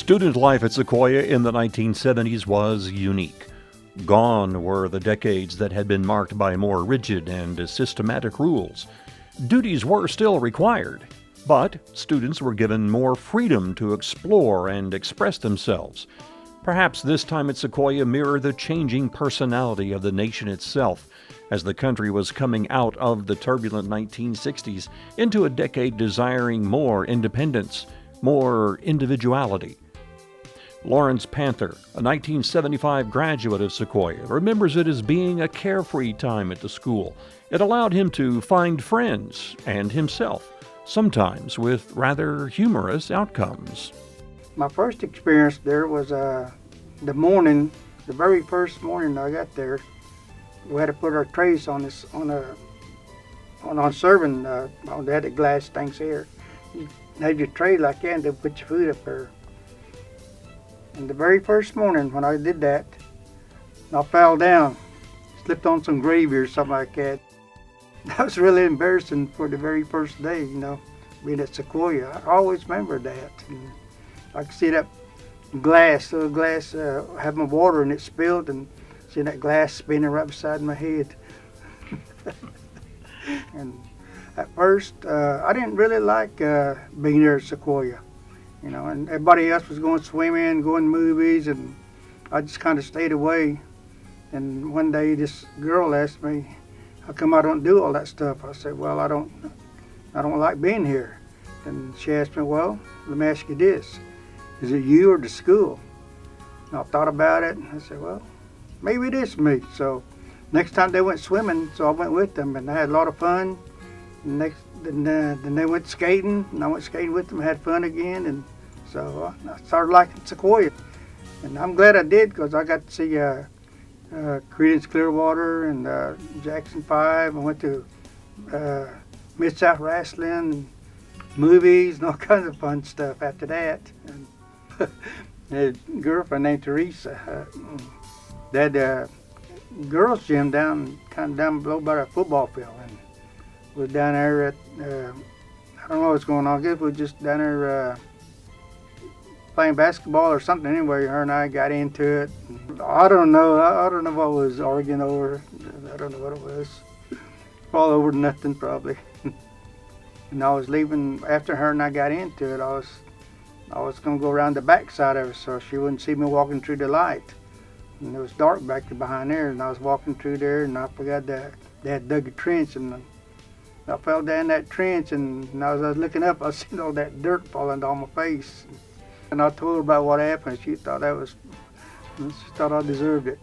Student life at Sequoyah in the 1970s was unique. Gone were the decades that had been marked by more rigid and systematic rules. Duties were still required, but students were given more freedom to explore and express themselves. Perhaps this time at Sequoyah mirrored the changing personality of the nation itself as the country was coming out of the turbulent 1960s into a decade desiring more independence, more individuality. Lawrence Panther, a 1975 graduate of Sequoyah, remembers it as being a carefree time at the school. It allowed him to find friends and himself, sometimes with rather humorous outcomes. My first experience there was the very first morning I got there. We had to put our trays on serving. They had the glass things here. You had your tray like that, and they put your food up there. And the very first morning when I did that, I fell down, slipped on some gravy or something like that. That was really embarrassing for the very first day, being at Sequoyah. I always remember that. And I could see that little glass, having water and it spilled, and see that glass spinning right beside my head. And at first, I didn't really like being there at Sequoyah. And everybody else was going swimming, going movies, and I just kind of stayed away. And one day this girl asked me, how come I don't do all that stuff? I said, well, I don't like being here. And she asked me, well, let me ask you this. Is it you or the school? And I thought about it, and I said, well, maybe it is me. So next time they went swimming, so I went with them, and I had a lot of fun. And then they went skating, and I went skating with them, had fun again, and so I started liking Sequoyah. And I'm glad I did, because I got to see Creedence Clearwater and Jackson 5. I went to Mid-South Wrestling, and movies, and all kinds of fun stuff after that. And I had a girlfriend named Teresa. They had a girls' gym down below by the football field. And we were down there at, I don't know what's going on. I guess we were just down there playing basketball or something. Anyway, her and I got into it. I don't know. I don't know what I was arguing over. I don't know what it was. All over nothing, probably. And I was leaving after her and I got into it. I was going to go around the back side of it so she wouldn't see me walking through the light. And it was dark back there behind there, and I was walking through there, and I forgot that they had dug a trench, and I fell down that trench, and as I was looking up, I seen all that dirt falling on my face. And I told her about what happened. She thought I deserved it.